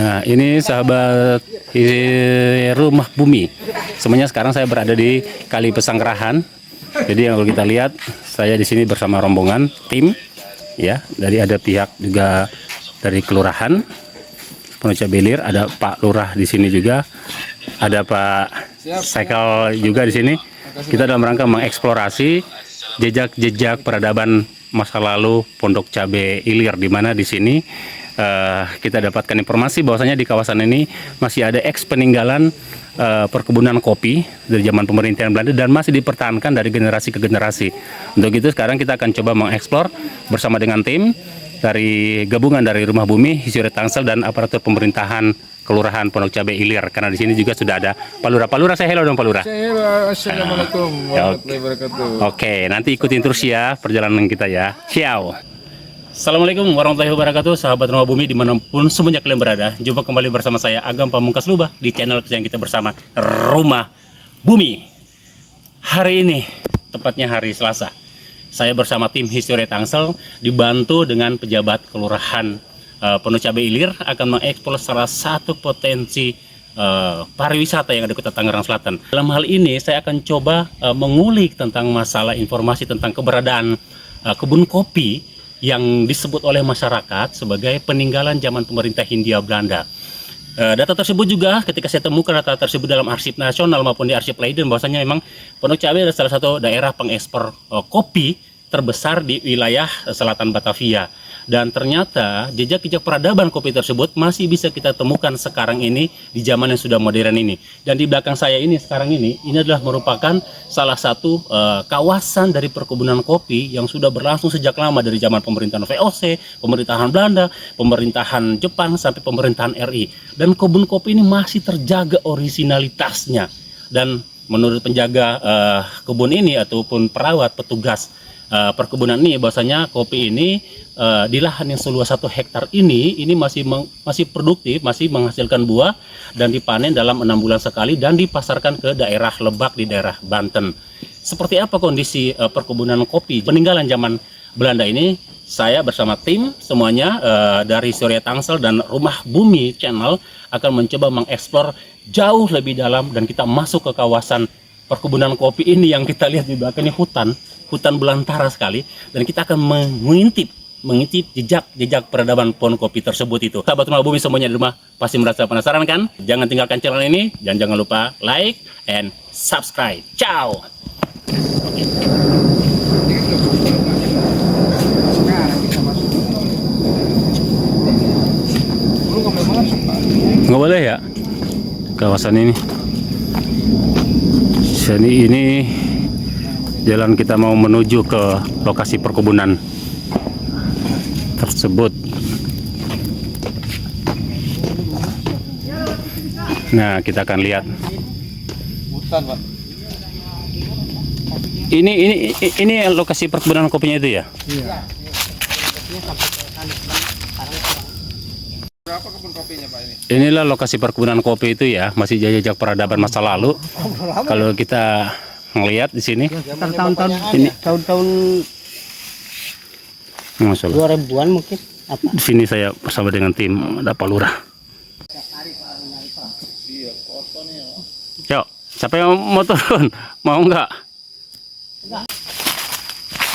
Nah, ini sahabat Rumah Bumi. Semuanya sekarang saya berada di Kali Pesanggerahan. Jadi kalau kita lihat, saya di sini bersama rombongan tim, ya. Dari ada pihak juga dari kelurahan Pondocabe Ilir, ada Pak Lurah di sini juga, ada Pak Sekel juga di sini. Kita dalam rangka mengeksplorasi jejak-jejak peradaban masa lalu Pondok Cabe Ilir, di mana di sini kita dapatkan informasi bahwasanya di kawasan ini masih ada peninggalan perkebunan kopi dari zaman pemerintahan Belanda dan masih dipertahankan dari generasi ke generasi. Untuk itu sekarang kita akan coba mengeksplor bersama dengan tim dari gabungan dari Rumah Bumi, Histori Tangsel dan aparatur pemerintahan Kelurahan Pondok Cabe Ilir. Karena di sini juga sudah ada Pak Lurah. Pak Lurah, saya hello dong Pak Lurah. Assalamualaikum warahmatullahi wabarakatuh. Oke, nanti ikutin terus ya perjalanan kita ya. Ciao. Assalamualaikum warahmatullahi wabarakatuh, sahabat Rumah Bumi dimanapun semuanya kalian berada. Jumpa kembali bersama saya Agam Pamungkas Lubah di channel yang kita bersama Rumah Bumi. Hari ini, tepatnya hari Selasa, saya bersama tim Histori Tangsel dibantu dengan pejabat kelurahan Pondok Cabe Ilir akan mengeksplor salah satu potensi pariwisata yang ada di Kota Tangerang Selatan. Dalam hal ini saya akan coba mengulik tentang masalah informasi tentang keberadaan kebun kopi yang disebut oleh masyarakat sebagai peninggalan zaman pemerintah Hindia Belanda. Data tersebut juga ketika saya temukan data tersebut dalam arsip nasional maupun di arsip Leiden, bahwasanya memang Pondok Cabe adalah salah satu daerah pengekspor kopi terbesar di wilayah selatan Batavia. Dan ternyata jejak-jejak peradaban kopi tersebut masih bisa kita temukan sekarang ini di zaman yang sudah modern ini. Dan di belakang saya ini sekarang ini adalah merupakan salah satu kawasan dari perkebunan kopi yang sudah berlangsung sejak lama dari zaman pemerintahan VOC, pemerintahan Belanda, pemerintahan Jepang sampai pemerintahan RI. Dan kebun kopi ini masih terjaga orisinalitasnya. Dan menurut penjaga kebun ini ataupun perawat petugas perkebunan ini, bahwasanya kopi ini di lahan yang seluas 1 hektar ini masih produktif, masih menghasilkan buah dan dipanen dalam 6 bulan sekali dan dipasarkan ke daerah Lebak di daerah Banten. Seperti apa kondisi perkebunan kopi peninggalan zaman Belanda ini? Saya bersama tim semuanya dari Histori Tangsel dan Rumah Bumi Channel akan mencoba mengeksplor jauh lebih dalam dan kita masuk ke kawasan perkebunan kopi ini yang kita lihat di belakang ini hutan belantara sekali, dan kita akan mengintip jejak peradaban pohon kopi tersebut itu. Sahabat Rumah Bumi semuanya di rumah pasti merasa penasaran kan? Jangan tinggalkan channel ini dan jangan lupa like and subscribe. Ciao. Nggak boleh ya kawasan ini. Jadi ini jalan kita mau menuju ke lokasi perkebunan tersebut. Nah, kita akan lihat. Ini lokasi perkebunan kopinya itu ya? Iya. Berapa kebun kopinya Pak ini? Inilah lokasi perkebunan kopi itu ya, masih jejak peradaban masa lalu. Kalau kita ngelihat di sini, tahun-tahun ini tahun-tahun 2000-an mungkin apa? Di sini saya bersama dengan tim ada Pak Lurah. Yuk, siapa yang mau turun? Mau nggak?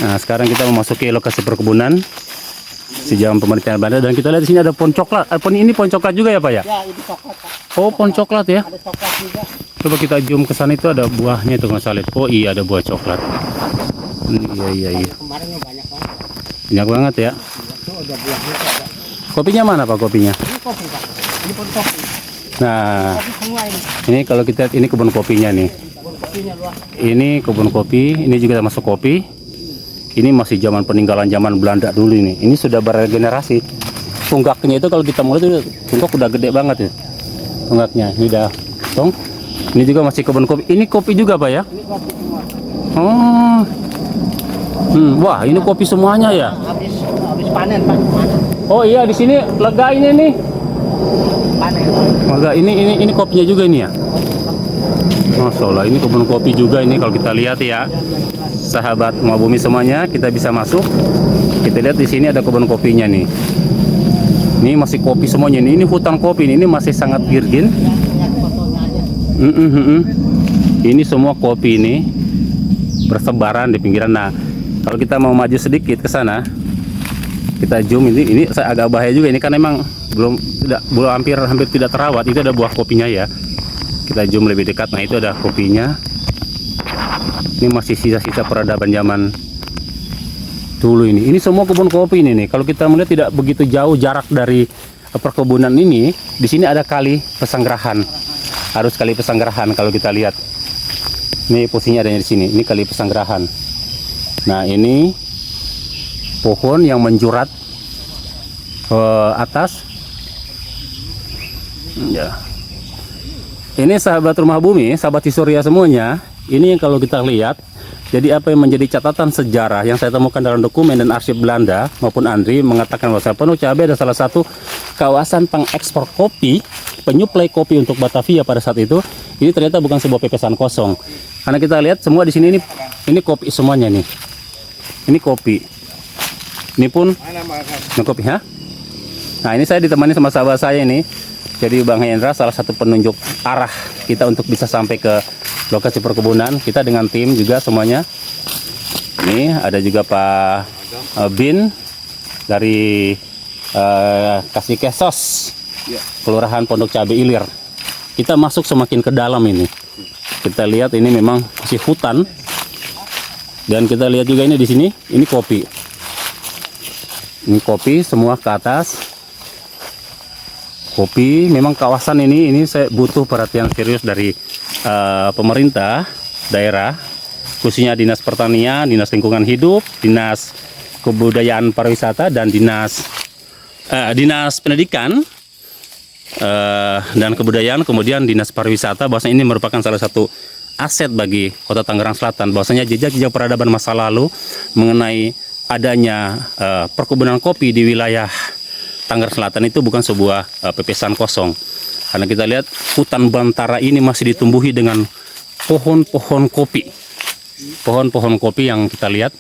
Nah, sekarang kita memasuki lokasi perkebunan sejak pemerintahan Belanda dan kita lihat di sini ada pohon coklat. Ini pohon coklat juga ya Pak ya? Ya, itu coklat Pak. Oh, pohon coklat ya? Ada coklat juga. Coba kita zoom ke sana, itu ada buahnya itu nggak salah. Oh iya, ada buah coklat. Iya. Kemarin banyak banget. Banyak banget ya. Itu ada buahnya tuh ada. Kopinya mana Pak kopinya? Ini kopi Pak. Ini pohon kopi. Nah, Kopi semua ini. ini kalau kita lihat ini kebun kopinya nih. Kebun kopinya luas. Ini kebun kopi, ini juga termasuk kopi. Ini masih zaman peninggalan zaman Belanda dulu ini. Ini sudah bergenerasi. Tunggaknya itu kalau kita mulai itu tunggak udah gede banget ya. Tunggaknya ini udah tong. Ini juga masih kebun kopi. Ini kopi juga Pak ya? Ini kopi semua. Oh. Wah, ini kopi semuanya ya? Habis panen Pak. Panen. Oh iya, di sini lega ini nih. Panen. Lega ini kopinya juga ini ya? Masya Allah, ini kebun kopi juga ini kalau kita lihat ya. Sahabat Rumah Bumi semuanya, kita bisa masuk. Kita lihat di sini ada kebun kopinya nih. Ini masih kopi semuanya. Ini hutan kopi ini masih sangat virgin. Lihat fotonya aja. Ini semua kopi ini bersebaran di pinggiran. Nah, kalau kita mau maju sedikit ke sana, kita zoom ini saya agak bahaya juga ini kan memang belum hampir tidak terawat. Itu ada buah kopinya ya. Kita zoom lebih dekat. Nah, itu ada kopinya. Ini masih sisa-sisa peradaban zaman dulu ini. Ini semua kebun kopi ini nih. Kalau kita melihat tidak begitu jauh jarak dari perkebunan ini, di sini ada kali Pesanggerahan. Harus kali Pesanggerahan kalau kita lihat. Ini posisinya adanya di sini. Ini kali Pesanggerahan. Nah, ini pohon yang menjurat ke atas. Ya. Ini sahabat Rumah Bumi, sahabat Historia semuanya. Ini yang kalau kita lihat, jadi apa yang menjadi catatan sejarah yang saya temukan dalam dokumen dan arsip Belanda maupun Andri mengatakan bahwa Pondok Cabe adalah salah satu kawasan pengekspor kopi, penyuplai kopi untuk Batavia pada saat itu. Ini ternyata bukan sebuah pepesan kosong. Karena kita lihat semua di sini ini kopi semuanya nih. Ini kopi. Ini pun ini kopi, ha? Nah, ini saya ditemani sama sahabat saya ini. Jadi Bang Hendra salah satu penunjuk arah kita untuk bisa sampai ke lokasi perkebunan. Kita dengan tim juga semuanya. Ini ada juga Pak Bin dari Kasih Kesos, Kelurahan Pondok Cabe Ilir. Kita masuk semakin ke dalam ini. Kita lihat ini memang masih hutan. Dan kita lihat juga ini di sini, ini kopi. Ini kopi semua ke atas. Kopi memang kawasan ini saya butuh perhatian serius dari pemerintah daerah, khususnya Dinas Pertanian, Dinas Lingkungan Hidup, Dinas Kebudayaan Pariwisata, dan Dinas Pendidikan dan Kebudayaan, kemudian Dinas Pariwisata. Bahwasanya ini merupakan salah satu aset bagi Kota Tangerang Selatan. Bahwasanya jejak-jejak peradaban masa lalu mengenai adanya perkebunan kopi di wilayah Tangerang Selatan itu bukan sebuah pepesan kosong. Karena kita lihat hutan belantara ini masih ditumbuhi dengan pohon-pohon kopi. Pohon-pohon kopi yang kita lihat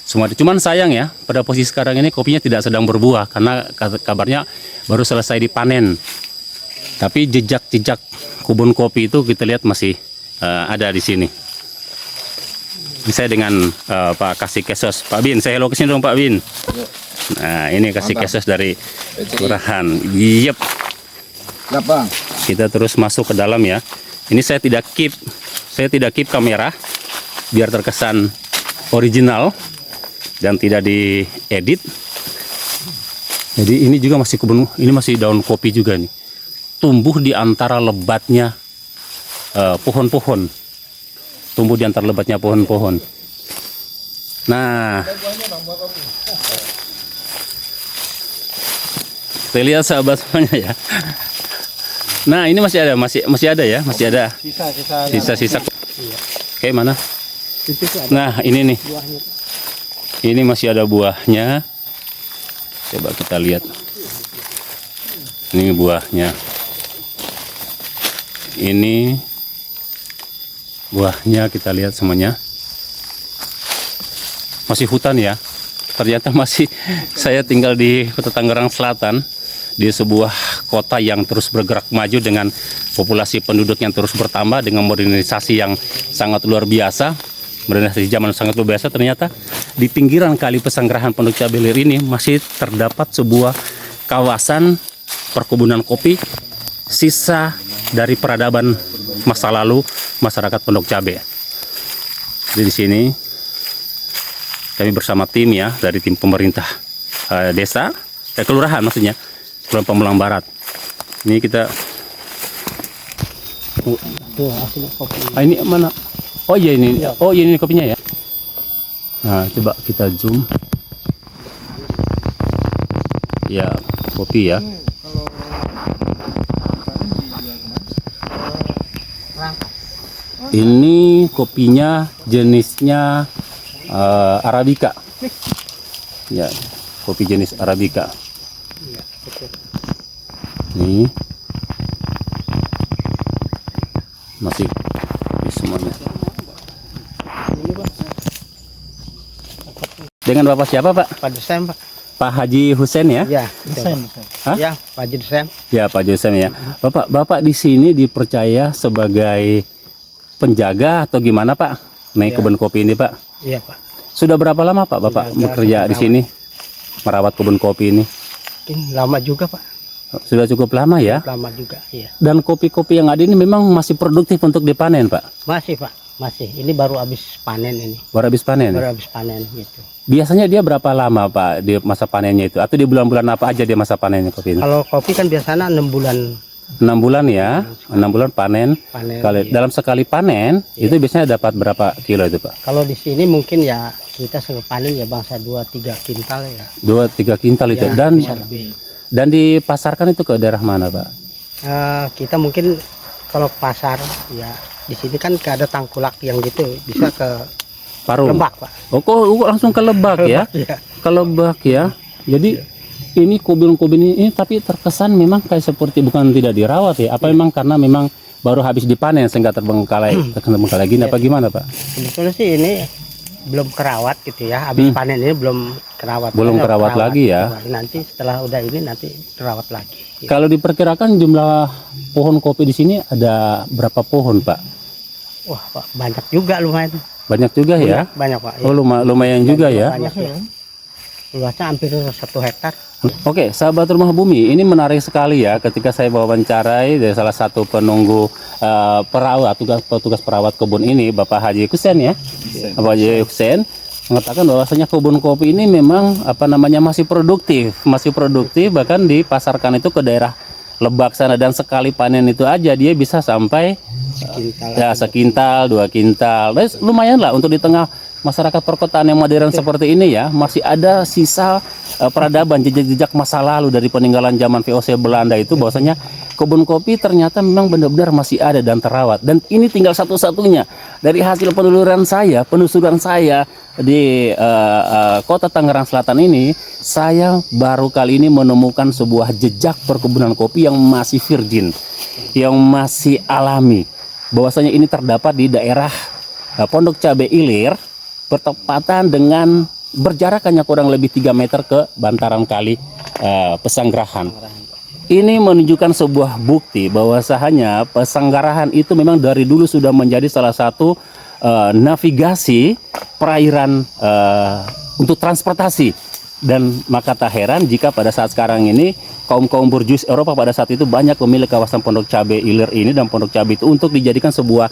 semua. Cuman sayang ya, pada posisi sekarang ini kopinya tidak sedang berbuah karena kabarnya baru selesai dipanen. Tapi jejak-jejak kebun kopi itu kita lihat masih ada di sini. Ini saya dengan Pak Kasih Kesos, Pak Bin. Saya hello ke sini dong Pak Bin. Nah, ini Kasih Kesos dari Kelurahan. Yep. Kenapa? Kita terus masuk ke dalam ya. Ini saya tidak keep kamera biar terkesan original dan tidak diedit. Jadi ini juga masih kebun, ini masih daun kopi juga nih. Tumbuh di antara lebatnya pohon-pohon. Tumbuh di antara lebatnya pohon-pohon. Nah, saya lihat sahabat semuanya ya. Nah, ini masih ada ya, masih ada sisa-sisa. Oke, mana? Nah, ini nih. Buahnya. Ini masih ada buahnya. Coba kita lihat. Ini buahnya. Ini buahnya kita lihat semuanya. Masih hutan ya. Ternyata masih saya tinggal di Kota Tangerang Selatan, di sebuah kota yang terus bergerak maju dengan populasi penduduk yang terus bertambah dengan modernisasi yang sangat luar biasa. Modernisasi zaman sangat luar biasa. Ternyata di pinggiran kali Pesanggerahan Pondok Cabe Ilir ini masih terdapat sebuah kawasan perkebunan kopi sisa dari peradaban masa lalu masyarakat Pondok Cabe. Jadi di sini kami bersama tim ya dari tim pemerintah desa, kelurahan maksudnya, Kelurahan Pamulang Barat. Ini kita Tuh, hasil kopi. ini mana? Oh iya ini. Oh iya ini kopinya ya. Nah, coba kita zoom. Ya, kopi ya. Ini kopinya jenisnya Arabica. Ya, kopi jenis Arabica. Nih. Masih semuanya. Dengan Bapak siapa, Pak? Pada saya, Pak. Pak Haji Husen ya? Ya, Desain. Hah? ya, Pak Haji Sam. Ya, Pak Josem ya. Bapak di sini dipercaya sebagai penjaga atau gimana Pak? Nih Ya. kebun kopi ini Pak. Iya, Pak. Sudah berapa lama Pak Bapak Sudah bekerja di merawat. sini? Merawat kebun kopi ini? Mungkin lama juga, Pak. Sudah cukup lama ya? Lama juga, iya. Dan kopi-kopi yang ada ini memang masih produktif untuk dipanen Pak? Masih, Pak. Masih. Ini baru habis panen ini. Baru habis panen? Baru habis panen gitu. Biasanya dia berapa lama Pak di masa panennya itu? Atau di bulan-bulan apa aja dia masa panennya kopi ini? Kalau kopi kan biasanya 6 bulan 6 bulan ya? 6 bulan panen. panen. Kalau Iya. dalam sekali panen itu biasanya dapat berapa kilo itu Pak? Kalau di sini mungkin ya kita sekali panen ya bangsa 2-3 kintal ya. 2-3 kintal itu. Ya, Dan bisa lebih. dipasarkan itu ke daerah mana Pak? Kita mungkin kalau pasar ya di sini kan gak ada tangkulak yang gitu, bisa ke Parung. Lebak, Pak. Oh, kok langsung ke Lebak ya? Iya. Ke Lebak ya. Jadi ini kubin-kubin ini tapi terkesan memang kayak seperti bukan tidak dirawat ya. Apa memang karena memang baru habis dipanen sehingga terbengkalai gini apa gimana Pak? Sebetulnya sih ini belum kerawat gitu ya. Habis panen ini belum kerawat. Belum Makanya kerawat lagi ya. Nanti setelah udah ini nanti kerawat lagi. Kalau diperkirakan jumlah pohon kopi di sini ada berapa pohon Pak? Wah, Pak, banyak juga lumayan. Banyak juga ya? Banyak, Pak. Oh lumayan juga ya. Banyak ya. Luasnya hampir 1 hektar. Oke, sahabat rumah bumi, ini menarik sekali ya ketika saya wawancarai dari salah satu penunggu perawat, petugas perawat kebun ini, Bapak Haji Husen ya. Bapak Haji Husen mengatakan bahwasanya kebun kopi ini memang masih produktif bahkan dipasarkan itu ke daerah Lebak sana dan sekali panen itu aja dia bisa sampai sekintal 2 kintal. Lumayan lah untuk di tengah masyarakat perkotaan yang modern seperti ini ya, masih ada sisa peradaban jejak-jejak masa lalu dari peninggalan zaman VOC Belanda itu bahwasanya kebun kopi ternyata memang benar-benar masih ada dan terawat. Dan ini tinggal satu-satunya dari hasil penelusuran saya di kota Tangerang Selatan ini, saya baru kali ini menemukan sebuah jejak perkebunan kopi yang masih virgin, yang masih alami. Bahwasanya ini terdapat di daerah Pondok Cabe Ilir, bertepatan dengan berjarak hanya kurang lebih 3 meter ke bantaran kali Pesanggerahan. Ini menunjukkan sebuah bukti bahwasanya Pesanggerahan itu memang dari dulu sudah menjadi salah satu navigasi perairan untuk transportasi. Dan maka tak heran jika pada saat sekarang ini kaum burjuis Eropa pada saat itu banyak memilih kawasan Pondok Cabe Ilir ini dan Pondok Cabe itu untuk dijadikan sebuah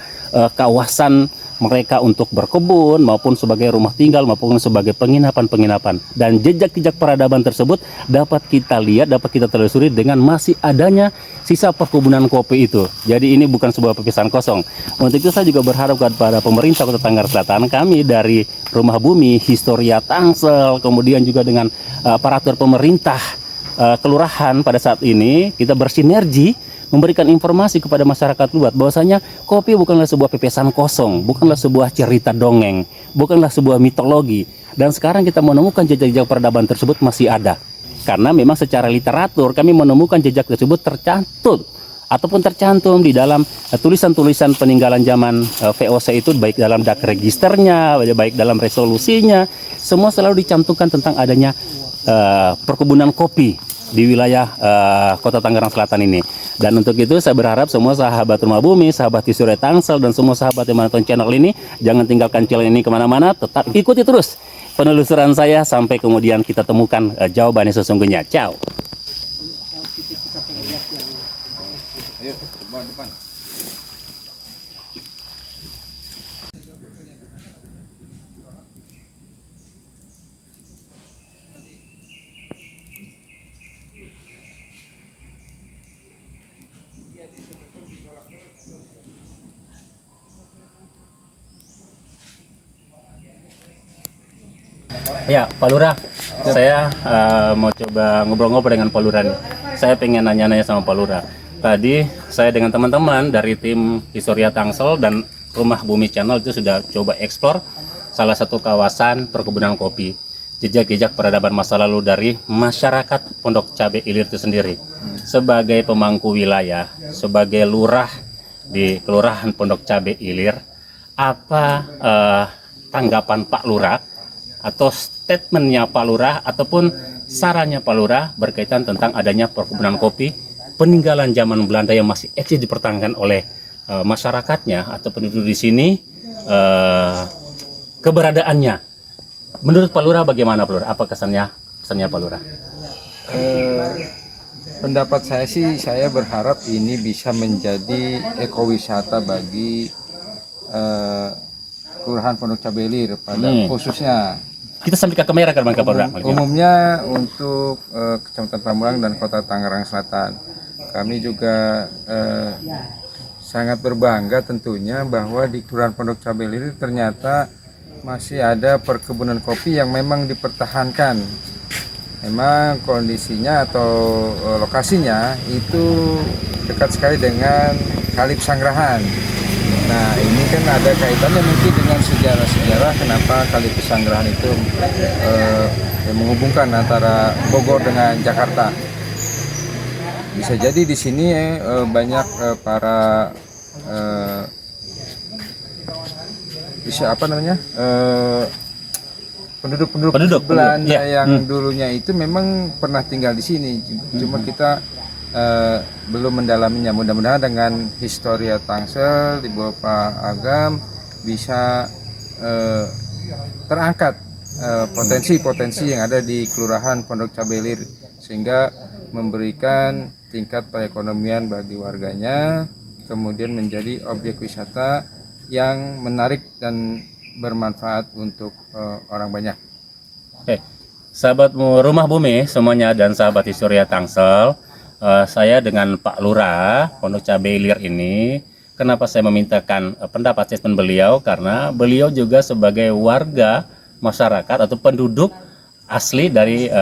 kawasan mereka untuk berkebun maupun sebagai rumah tinggal maupun sebagai penginapan. Dan jejak-jejak peradaban tersebut dapat kita lihat, dapat kita telusuri dengan masih adanya sisa perkebunan kopi itu. Jadi ini bukan sebuah pepisahan kosong. Untuk itu saya juga berharap kepada pemerintah Kota Tangerang Selatan, kami dari Rumah Bumi, Historia Tangsel, kemudian juga dengan aparatur pemerintah kelurahan pada saat ini kita bersinergi memberikan informasi kepada masyarakat luas bahwasanya kopi bukanlah sebuah pepesan kosong, bukanlah sebuah cerita dongeng, bukanlah sebuah mitologi. Dan sekarang kita menemukan jejak-jejak peradaban tersebut masih ada. Karena memang secara literatur kami menemukan jejak tersebut tercantum di dalam tulisan-tulisan peninggalan zaman VOC itu, baik dalam dak registernya, baik dalam resolusinya, semua selalu dicantumkan tentang adanya perkebunan kopi di wilayah Kota Tangerang Selatan ini. Dan untuk itu saya berharap semua sahabat Rumah Bumi, sahabat Historia Tangsel, dan semua sahabat yang menonton channel ini jangan tinggalkan channel ini kemana-mana, tetap ikuti terus penelusuran saya sampai kemudian kita temukan jawabannya sesungguhnya. Ciao. Ya, Pak Lurah, saya mau coba ngobrol-ngobrol dengan Pak Lurah nih. Saya pengen nanya-nanya sama Pak Lurah. Tadi saya dengan teman-teman dari tim Historia Tangsel dan Rumah Bumi Channel itu sudah coba eksplor salah satu kawasan perkebunan kopi. Jejak-jejak peradaban masa lalu dari masyarakat Pondok Cabe Ilir itu sendiri. Sebagai pemangku wilayah, sebagai lurah di Kelurahan Pondok Cabe Ilir, apa tanggapan Pak Lurah atau statementnya Pak Lurah ataupun sarannya Pak Lurah berkaitan tentang adanya perkebunan kopi peninggalan zaman Belanda yang masih eksis dipertahankan oleh masyarakatnya atau penduduk di sini, keberadaannya. Menurut Pak Lurah bagaimana Pak Lurah? Apa kesannya Pak Lurah? Pendapat saya sih, saya berharap ini bisa menjadi ekowisata bagi Kelurahan Pondok Cabe Ilir pada khususnya. Kita sampai ke kamera kan Pak Lurah? Umumnya untuk Kecamatan Pamulang dan Kota Tangerang Selatan. Kami juga sangat berbangga tentunya bahwa di Kelurahan Pondok Cabe Ilir ternyata masih ada perkebunan kopi yang memang dipertahankan. Memang kondisinya atau lokasinya itu dekat sekali dengan Kali Pesanggerahan. Nah, ini kan ada kaitannya mungkin dengan sejarah-sejarah kenapa Kali Pesanggerahan itu menghubungkan antara Bogor dengan Jakarta. Bisa jadi di sini banyak para penduduk Belanda yang dulunya itu memang pernah tinggal di sini. Cuma kita belum mendalaminya. Mudah-mudahan dengan Historia Tangsel di bawah Pak Agam bisa terangkat potensi-potensi yang ada di Kelurahan Pondok Cabe Ilir sehingga memberikan tingkat perekonomian bagi warganya, kemudian menjadi objek wisata yang menarik dan bermanfaat untuk orang banyak. Oke, sahabat Rumah Bumi semuanya dan sahabat Historia Tangsel, saya dengan Pak Lurah Pondok Cabe Ilir ini, kenapa saya memintakan pendapat statement beliau, karena beliau juga sebagai warga masyarakat atau penduduk asli dari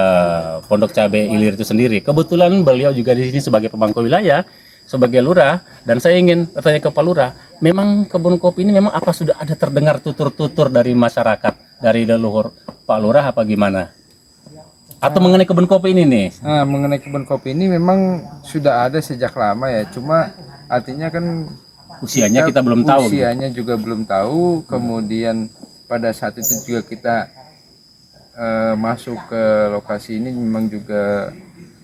Pondok Cabe Ilir itu sendiri. Kebetulan beliau juga di sini sebagai pemangku wilayah, sebagai lurah, dan saya ingin bertanya ke Pak Lurah, memang kebun kopi ini memang apa sudah ada terdengar tutur-tutur dari masyarakat dari leluhur Pak Lurah apa gimana? Atau mengenai kebun kopi ini nih? Nah, mengenai kebun kopi ini memang sudah ada sejak lama ya, cuma artinya kan usianya kita belum tahu. Usianya juga belum tahu. Kemudian pada saat itu juga kita masuk ke lokasi ini memang juga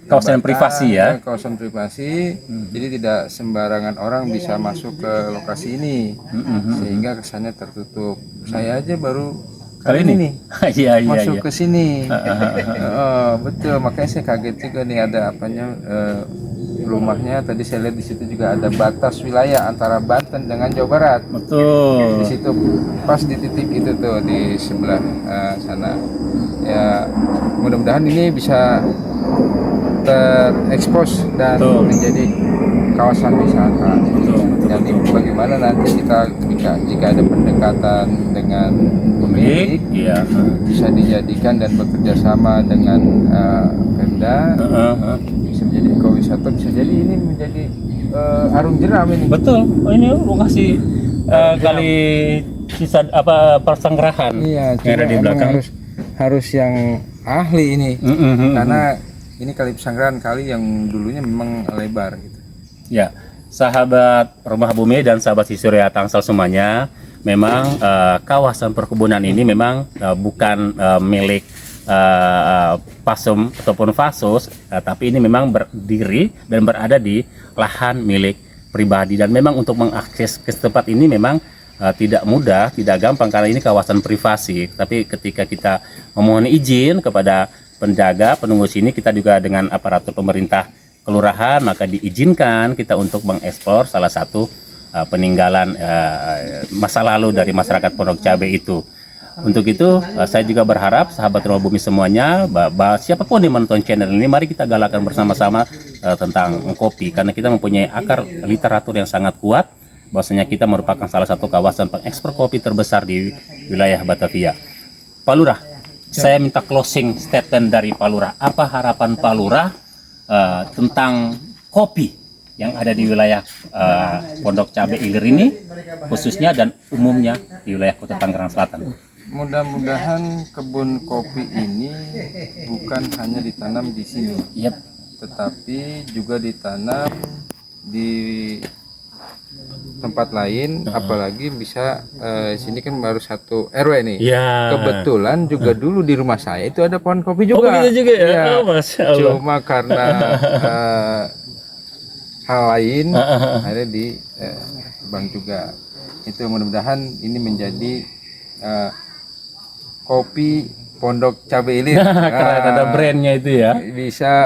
kawasan privasi ya. Kawasan privasi. Jadi tidak sembarangan orang bisa masuk ke lokasi ini. Sehingga kesannya tertutup. Saya aja baru kali ini iya, masuk iya. ke sini. Betul, makanya saya kaget juga nih ada apanya rumahnya. Tadi saya lihat di situ juga ada batas wilayah antara Banten dengan Jawa Barat. Betul. Di situ pas di titik itu tuh di sebelah sana. Ya, mudah-mudahan ini bisa terekspos dan menjadi kawasan wisata. Jadi bagaimana nanti kita jika ada pendekatan dengan pemilik, bisa dijadikan dan bekerja sama dengan Pemda, bisa menjadi ekowisata, bisa jadi ini menjadi arung jeram ini. Betul. Oh, ini lokasi kali sisa persanggerahan yang ada di belakang. Harus yang ahli ini, karena ini Kali Pesanggerahan kali yang dulunya memang lebar gitu. Ya, sahabat Rumah Bumi dan sahabat Historia Tangsel semuanya, memang kawasan perkebunan ini memang bukan milik Pasum ataupun Fasos, tapi ini memang berdiri dan berada di lahan milik pribadi, dan memang untuk mengakses ke tempat ini memang tidak mudah, tidak gampang karena ini kawasan privasi. Tapi ketika kita memohon izin kepada penjaga penunggu sini, kita juga dengan aparatur pemerintah kelurahan, maka diizinkan kita untuk mengeksplor salah satu peninggalan masa lalu dari masyarakat Pondok Cabe itu. Untuk itu saya juga berharap sahabat Rumah Bumi semuanya, siapapun yang menonton channel ini, mari kita galakan bersama-sama tentang kopi, karena kita mempunyai akar literatur yang sangat kuat bahwasanya kita merupakan salah satu kawasan pengekspor kopi terbesar di wilayah Batavia. Pak Lurah, saya minta closing statement dari Pak Lurah. Apa harapan Pak Lurah tentang kopi yang ada di wilayah Pondok Cabe Ilir ini khususnya dan umumnya di wilayah Kota Tangerang Selatan? Mudah-mudahan kebun kopi ini bukan hanya ditanam di sini, tetapi juga ditanam di tempat lain, apalagi bisa sini kan baru satu RW nih. Ya. Kebetulan juga dulu di rumah saya itu ada pohon kopi Oh, juga. begitu juga ya. Iya. Oh, Masya Allah. Cuma karena hal lain akhirnya di bank juga. Itu mudah-mudahan ini menjadi kopi Pondok Cabe Ilir. Keren, ada brandnya itu ya. Bisa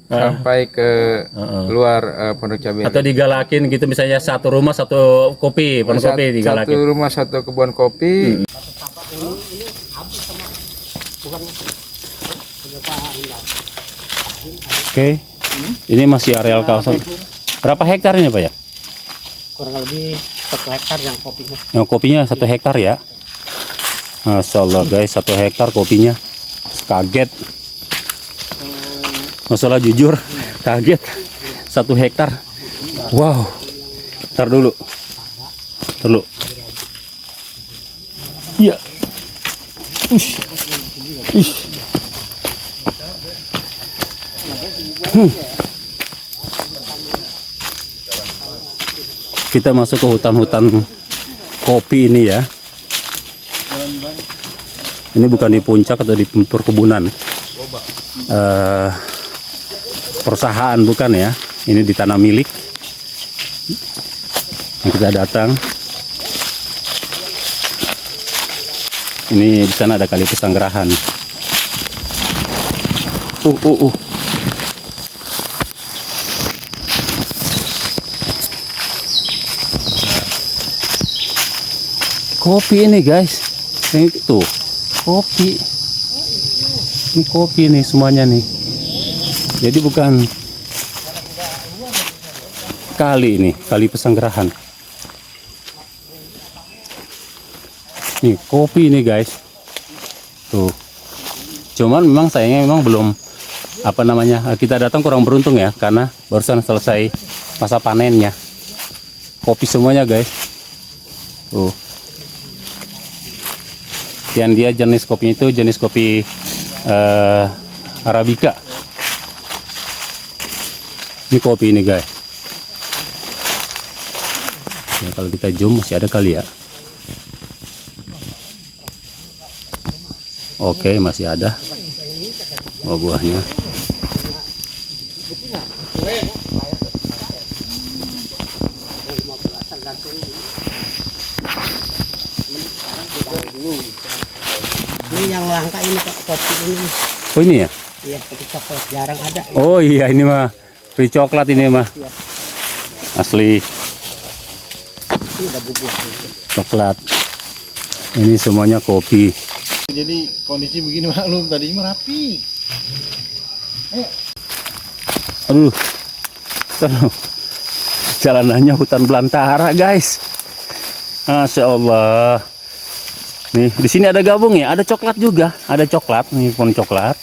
sampai ke luar Pondok Cabe Ilir. Atau digalakin gitu misalnya satu rumah satu kopi, pohon kopi Satu digalakin. rumah satu kebun kopi. Oke. Ini masih areal kawasan. Berapa hektar ini Pak ya? Kurang lebih 1 hektar yang kopinya. Yang kopinya 1 hektar ya. Masya Allah guys, 1 hektar kopinya. Kaget. Masalah jujur, kaget. 1 hektar. Wow. Ntar dulu. Iya. Ush. Kita masuk ke hutan-hutan kopi ini ya. Ini bukan di puncak atau di perkebunan perusahaan, bukan ya. Ini di tanah milik. Kita datang. Ini di sana ada kali Pesanggerahan. Kopi ini guys, ini tuh kopi. Ini kopi nih semuanya nih. Jadi bukan kali ini, kali Pesanggerahan. Nih kopi ini guys. Tuh. Cuman memang sayangnya memang belum apa namanya, kita datang kurang beruntung ya, karena barusan selesai masa panennya. Kopi semuanya guys. Tuh. Dan dia jenis kopinya itu jenis kopi Arabica. Ini kopi ini guys. Ya, kalau kita zoom masih ada kali ya. Oke, masih ada buah-buahnya. Ini yang langka ini Pak, kopi ini. Oh ini ya? Iya, kopi coklat jarang ada. Oh iya, ini mah free coklat ini mah. Asli Ini ada bubuk. coklat. Ini semuanya kopi. Jadi kondisi begini maklum, tadinya rapi. Aduh. Aduh. Jalanannya hutan belantara, guys. Masya Allah. Nih, di sini ada gabung ya, ada coklat juga, ada coklat, nih pohon coklat.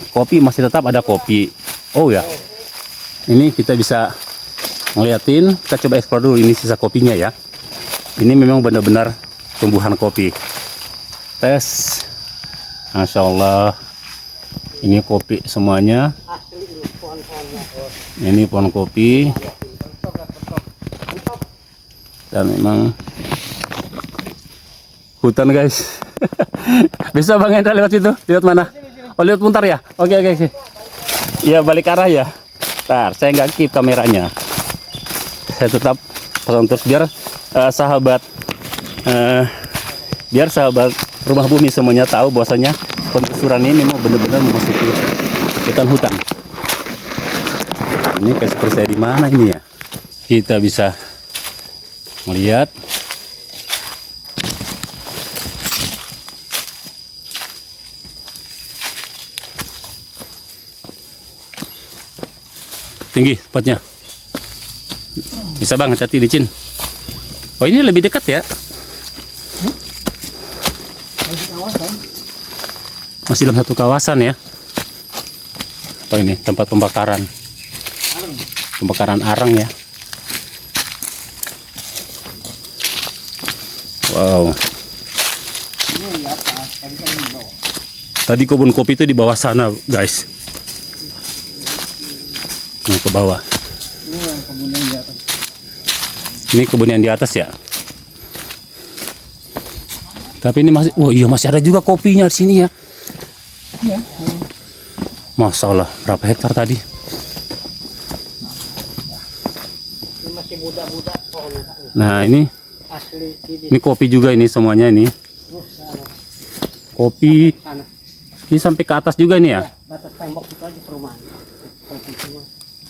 Kopi masih tetap ada kopi. Oh ya. Ini kita bisa ngeliatin, kita coba eksplor dulu ini sisa kopinya ya. Ini memang benar-benar tumbuhan kopi. Tes. Masya Allah. Ini kopi semuanya. Ini pohon kopi. Dan memang hutan guys. Bisa Bang Hendra lewat situ? Lewat mana? Oh lewat Muntar ya? Oke. Iya balik arah ya. Ntar saya nggak keep kameranya. Saya tetap pasang terus biar sahabat Rumah Bumi semuanya tahu bahwasanya penggusuran ini memang benar-benar memasuki hutan. Ini kayak seperti saya di mana ini ya? Kita bisa melihat tinggi tempatnya. Bisa Bang, hati-hati licin. Oh ini lebih dekat ya? Masih dalam satu kawasan ya. Oh ini tempat pembakaran arang ya. Wow. Tadi kebun kopi itu di bawah sana guys. Nah, ke bawah. Ini kebun yang di atas ya. Tapi ini masih, oh iya masih ada juga kopinya di sini ya. Masya Allah, berapa hektar tadi? Ini masih muda-muda pohonnya. Nah ini Asli ini. kopi juga ini semuanya ini. Kopi ini sampai ke atas juga nih ya. Batas tembok itu aja perumahan. Kopi semua.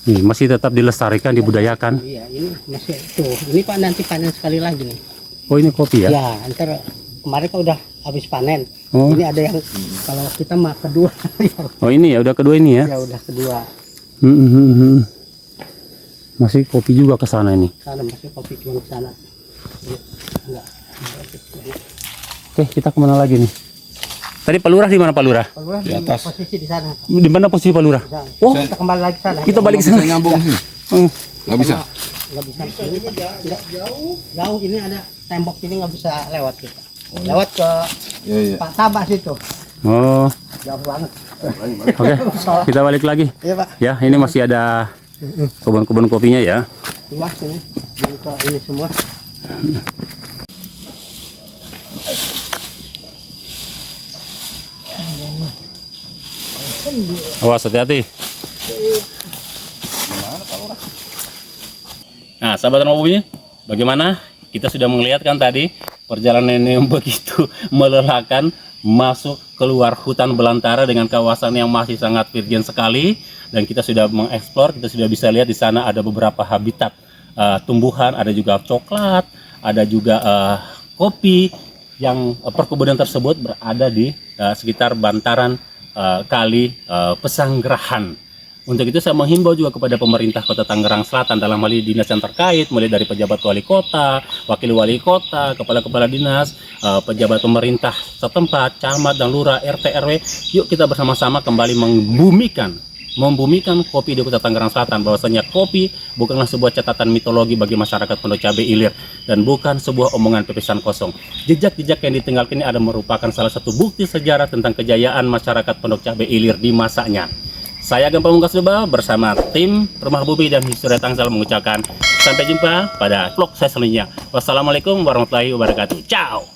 Nih masih tetap dilestarikan, dibudayakan. Iya, ini masih tuh. Ini Pak nanti panen sekali lagi nih. Oh ini kopi ya? Ya, ntar kemarin kan udah habis panen. Oh. Ini ada yang kalau kita mah kedua. Oh ini ya udah kedua ini ya. Ya udah kedua. Masih kopi juga ke sana ini. Sana masih kopi cuma ke sana. Enggak. Oke, kita kemana lagi nih? Tadi Pak Lurah di mana Pak Lurah? Di atas. Posisi di sana. Di mana posisi Pak Lurah? Di sana. Oh, Kita kembali lagi sana. kita balik ke sana. nyambung sih. Nggak bisa. Nggak bisa. Ini jauh. Jauh ini ada tembok ini nggak bisa lewat kita. Lewat ke Iya. Pak Tabas itu. Oh, Jauh banget. oke. Kita balik lagi. Iya Pak. Ya, ini masih ada kebun-kebun kopinya ya. Luas ini. Ini semua. Awas, hati-hati. Nah, sahabat Bumi, bagaimana? Kita sudah melihatkan tadi perjalanan yang begitu melelahkan, masuk keluar hutan belantara dengan kawasan yang masih sangat virgin sekali, dan kita sudah mengeksplor. Kita sudah bisa lihat di sana ada beberapa habitat tumbuhan, ada juga coklat, ada juga kopi, yang perkebunan tersebut berada di sekitar bantaran kali Pesanggerahan. Untuk itu saya menghimbau juga kepada pemerintah Kota Tangerang Selatan dalam hal ini dinas yang terkait, mulai dari pejabat wali kota, wakil wali kota, kepala-kepala dinas, pejabat pemerintah setempat, camat dan lurah, RT RW. Yuk kita bersama-sama kembali membumikan kopi di Kota Tangerang Selatan, bahwasanya kopi bukanlah sebuah catatan mitologi bagi masyarakat Pondok Cabe Ilir dan bukan sebuah omongan pepesan kosong. Jejak-jejak yang ditinggalkan ini ada merupakan salah satu bukti sejarah tentang kejayaan masyarakat Pondok Cabe Ilir di masanya. Saya Agam Pamungkas Lubah bersama tim Rumah Bumi dan Historia Tangsel mengucapkan sampai jumpa pada vlog saya selanjutnya. Wassalamualaikum warahmatullahi wabarakatuh. Ciao.